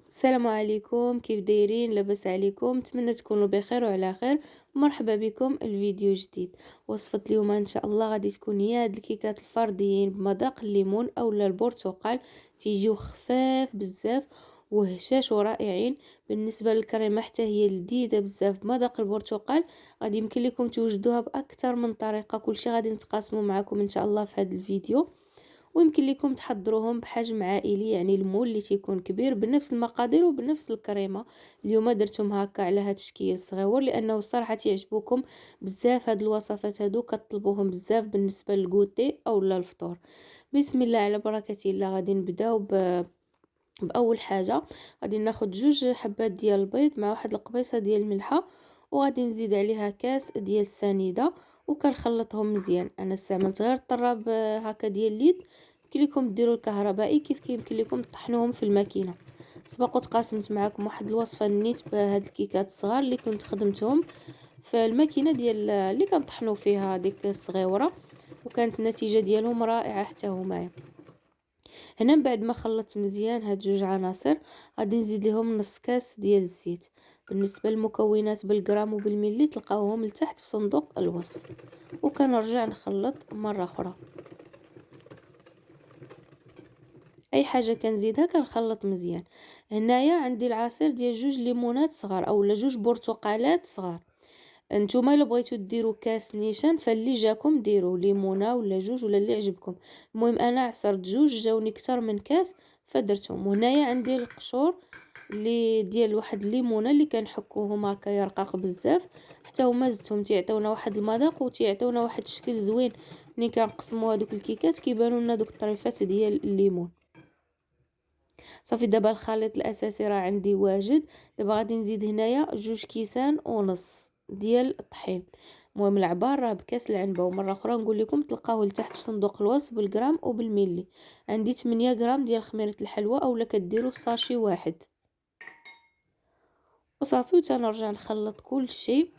السلام عليكم، كيف دايرين؟ لاباس عليكم؟ نتمنى تكونوا بخير وعلى خير. مرحبا بكم الفيديو جديد. وصفة اليوم ان شاء الله غادي تكون هي هاد الكيكات الفرديين بمذاق الليمون اولا البرتقال. تيجيو خفاف بزاف وهشاش ورائعين. بالنسبه للكريمه حتى هي لذيذه بزاف بمذاق البرتقال. غادي يمكن لكم توجدوها باكثر من طريقه، كلشي غادي نتقاسموا معكم ان شاء الله في هذا الفيديو. ويمكن لكم تحضروهم بحجم عائلي، يعني المول اللي تيكون كبير بنفس المقادير وبنفس الكريمه. اليوم درتهم هكا على هاد الشكل صغيور لانه الصراحه تيعجبوكم بزاف هاد الوصفات هادو، كطلبوهم بزاف بالنسبه للكوتي او الفطور. بسم الله على بركه الله. غادي نبداو باول حاجه. غادي ناخذ جوج حبات ديال البيض مع واحد القبيصه ديال الملحه، وغادي نزيد عليها كاس ديال السنيده، وكنخلطهم مزيان. انا استعملت غير الطراب هكا ديال اليد. يمكن لكم ديروا الكهربائي كيف يمكن لكم تطحنوهم في الماكينه. سبق وتقاسمت معكم واحد الوصفه نيت بهاد الكيكات الصغار اللي كنت خدمتهم في الماكينه ديال اللي كنطحنوا فيها ديك الصغيوره، وكانت النتيجه ديالهم رائعه حتى هما. هنا من بعد ما خلطت مزيان هاد جوج عناصر، غادي نزيد لهم نص كاس ديال الزيت. بالنسبه للمكونات بالغرام وبالملي تلقاوهم لتحت في صندوق الوصف. وكنرجع نخلط مره اخرى. اي حاجه كنزيدها كنخلط مزيان. هنايا عندي العصير ديال جوج ليمونات صغار اولا جوج برتقالات صغار. نتوما الا بغيتو ديروا كاس نيشان فاللي جاكم ديروا ليمونه ولا جوج ولا اللي عجبكم. المهم انا عصرت جوج جاوني اكثر من كاس فدرتهم. وهنايا عندي القشور اللي ديال واحد الليمونه اللي كنحكوهم هكا يرقق بزاف، حتى هما زدتهم تيعطيونا واحد المذاق وتيعطيونا واحد الشكل زوين. ملي كنقسموا هذوك الكيكات كيبانوا لنا دوك الطريفات ديال الليمون. صافي دابا الخليط الاساسي راه عندي واجد. دابا غادي نزيد هنايا جوج كيسان ونص ديال الطحين. المهم العبار راه بكاس العنبه، ومره اخرى نقول لكم تلقاوه لتحت في صندوق الوصف بالغرام وبالملي. عندي 8 غرام ديال خميره الحلوى اولا كديروا ساشي واحد. وصافي وتنرجع نخلط كل شيء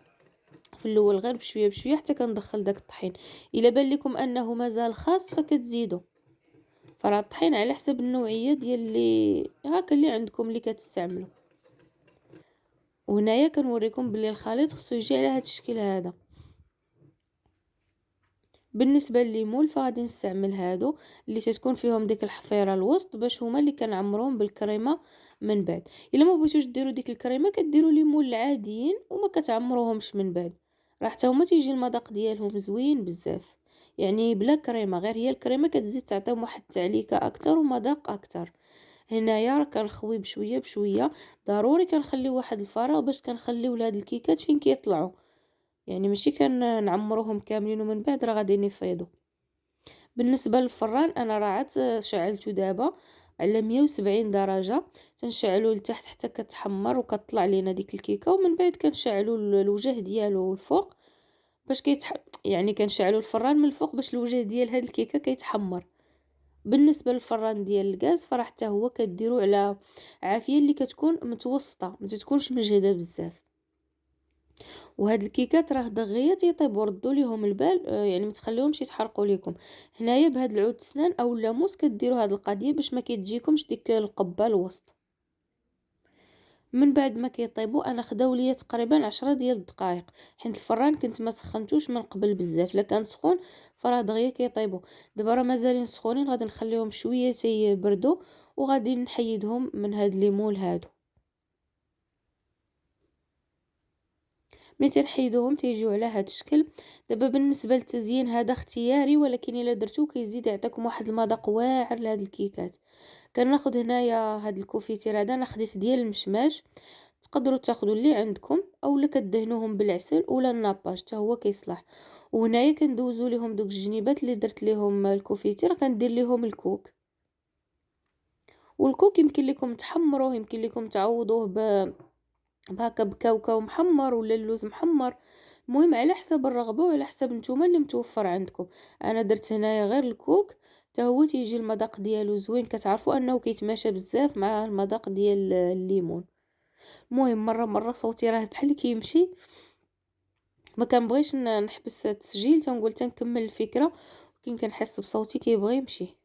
في الاول غير بشويه بشويه حتى كندخل داك الطحين. الا بان لكم انه مازال خاص فكتزيدوا. فراه الطحين على حسب النوعيه ديال اللي هكا اللي عندكم اللي كتستعملوا. وهنايا كنوريكم بلي الخليط خصو يجي على هذا الشكل هذا. بالنسبه لليمون فغادي نستعمل هادو اللي تتكون فيهم ديك الحفيره الوسط باش هما اللي كنعمروهم بالكريمه. من بعد الا ما بغيتوش ديروا ديك الكريمه كديروا ليمون العاديين وما كتعمروهمش من بعد. راه حتى هما تيجي المذاق ديالهم زوين بزاف. يعني بلا كريمه، غير هي الكريمه كتزيد تعطيهم واحد التعليكه اكثر ومذاق اكثر. هنايا راه كنخوي بشويه بشويه. ضروري كنخليو واحد الفراغ باش كنخليو لهاد الكيكات فين كيطلعوا. يعني ماشي كنعمروهم كاملين ومن بعد راه غادي يفيضوا. بالنسبه للفران انا راه عاد شعلته دابا على 170 درجه. تنشعلو لتحت حتى كتحمر وكتطلع لينا ديك الكيكه، ومن بعد كنشعلو الوجه ديالو الفوق باش يعني كنشعلو الفران من الفوق باش الوجه ديال هاد الكيكه كيتحمر. بالنسبه للفران ديال الغاز فراه حتى هو كديروا على عافيه اللي كتكون متوسطه، ما تكونش مجهده بزاف. وهاد الكيكات راه دغيا تيطيبوا، ردوا ليهم البال يعني ما تخليهمش يتحرقوا لكم. هنايا بهاد العود سنان او اللاموس كديروا هاد القضيه باش ما كتجيكمش ديك القبه الوسط. من بعد ما كيطيبوا انا خداو ليا تقريبا 10 ديال الدقائق، حيت الفران كنت ما سخنتوش من قبل بزاف. لا كان سخون فراه دغيا كيطيبوا. دابا راه مازالين سخونين، غادي نخليهم شويه تيبردوا وغادي نحيدهم من هاد ليمون هادو. ملي تنحيدوهم تيجيو على هاد الشكل. دابا بالنسبه للتزيين هذا اختياري، ولكن الا درتو كيزيد يعطيكم واحد المذاق واعر لهاد الكيكات. كناخذ هنايا هاد الكوفيتير هذا، انا خديت ديال المشماش. تقدروا تاخذوا اللي عندكم اولا كدهنوهم بالعسل ولا الناباج حتى هو كيصلح. وهنايا كندوزو ليهم دوك الجنيبات اللي درت ليهم الكوفيتير، كندير ليهم الكوك. والكوك يمكن لكم تحمروه، يمكن لكم تعوضوه بهكا بكاوكاو محمر ولا اللوز محمر. المهم على حسب الرغبه وعلى حسب نتوما اللي متوفر عندكم. انا درت هنايا غير الكوك، حتى هو تيجي المذاق ديالو زوين، كتعرفوا انه كيتماشى بزاف مع المذاق ديال الليمون. المهم مره مره صوتي راه بحال كيمشي، ما كنبغيش نحبس التسجيل، تنقول تنكمل الفكره ولكن كنحس بصوتي كيبغي يمشي.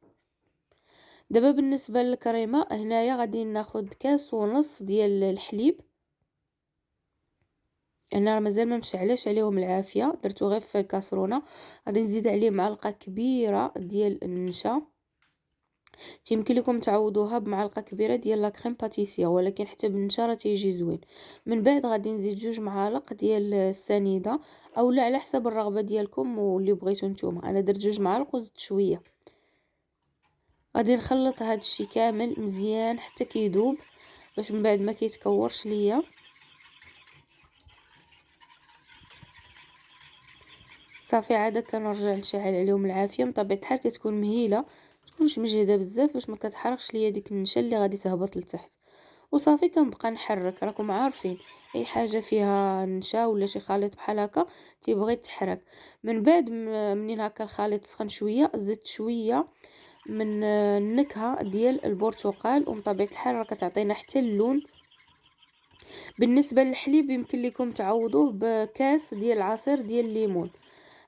دابا بالنسبه للكريمه، هنايا غادي ناخذ كاس ونص ديال الحليب. انا راه مازال ما مشعلاش عليهم العافيه، درتو غير في الكاسرونه. غادي نزيد عليه معلقه كبيره ديال النشا. يمكن لكم تعوضوها بمعلقه كبيره ديال لا كريم باتيسيه، ولكن حتى بالنشا راه تيجي زوين. من بعد غادي نزيد 2 معالق ديال السنيده، اولا على حسب الرغبه ديالكم واللي بغيتو نتوما. انا درت 2 معالق وزدت شويه. غادي نخلط هذا الشيء كامل مزيان حتى كيذوب، باش من بعد ما كيتكورش ليا. صافي عاد كنرجع نشعل عليهم العافيه. من طبيعه الحال كتكون مهيله، متكونش مجهده بزاف باش ما كتحرقش ليا ديك النشا اللي غادي تهبط لتحت. وصافي كنبقى نحرك. راكم عارفين اي حاجه فيها نشا ولا شي خليط بحال هكا تيبغي يتحرك. من بعد منين هكا الخليط سخن شويه، زدت شويه من النكهه ديال البرتقال، ومن طبيعه الحال راه كتعطينا حتى اللون. بالنسبه للحليب يمكن لكم تعوضوه بكاس ديال عصير ديال الليمون.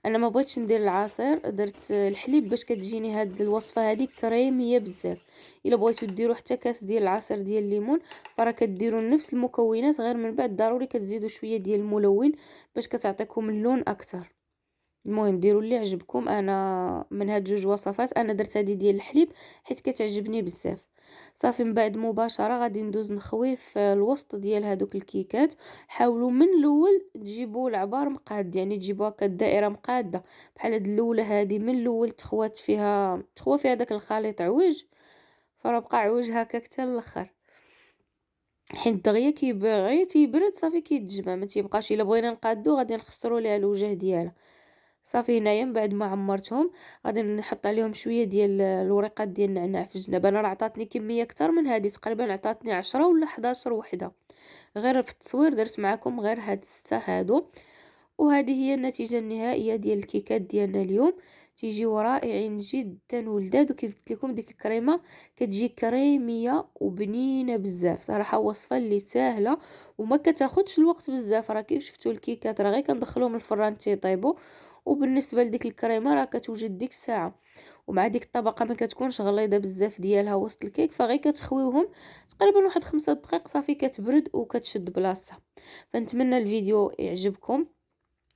انا ما بغيتش ندير العصير، درت الحليب باش كتجيني هاد الوصفه هذه كريميه بزاف. الا بغيتو ديروا حتى كاس ديال العصير ديال الليمون، فراه كديروا نفس المكونات، غير من بعد ضروري كتزيدوا شويه ديال الملون باش كتعطيكم اللون اكثر. المهم ديروا اللي عجبكم. انا من هاد 2 وصفات انا درت هذه ديال الحليب حيت كتعجبني بزاف. صافي من بعد مباشره غادي ندوز نخوي في الوسط ديال هذوك الكيكات. حاولوا من الاول تجيبوا العبار مقاد، يعني تجيبوا هكا الدائره مقاده بحال هاد الاولى هذه. من الاول تخوى فيها داك الخليط عويج، فراه بقى عويج هكاك حتى الاخر. حيت دغيا كيبغي تيبرد صافي كيتجمع، ما تيبقاش. الا بغينا نقادو غادي نخسروا ليها الوجه ديالها. صافي هنايا من بعد ما عمرتهم غادي نحط عليهم شويه ديال الوريقات ديال النعناع في الجناب. انا راه عطاتني كميه اكثر من هذه، تقريبا عطاتني 10 ولا 11 وحده. غير في التصوير درت معكم غير هاد 6 هادو. وهذه هي النتيجه النهائيه ديال الكيكات ديالنا اليوم. تيجيو رائعين جدا ولذاذ، وكيف قلت لكم ديك الكريمه كتجي كريميه وبنينه بزاف. صراحه وصفه اللي سهله وما كتاخذش الوقت بزاف. راه كيف شفتوا الكيكات راه غير كندخلوهم الفران تيطيبوا، وبالنسبه لديك الكريمه راه كتوجد ديك الساعه. ومع ديك الطبقه ما كتكونش غليظه بزاف ديالها وسط الكيك، فغير كتخويوهم تقريبا واحد 5 دقائق صافي كتبرد وكتشد بلاصتها. فنتمنى الفيديو يعجبكم،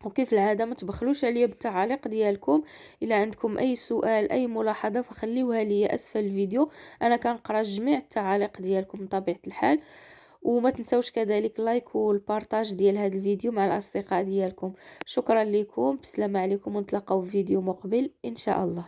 وكيف العاده ما تبخلوش عليا بالتعاليق ديالكم. الا عندكم اي سؤال اي ملاحظه فخليوها لي اسفل الفيديو، انا كنقرا جميع التعاليق ديالكم بطبيعه الحال. وما تنسوش كذلك لايك والبارطاج ديال هذا الفيديو مع الاصدقاء ديالكم. شكرا لكم، بسلامه عليكم، ونتلاقاو في فيديو مقبل ان شاء الله.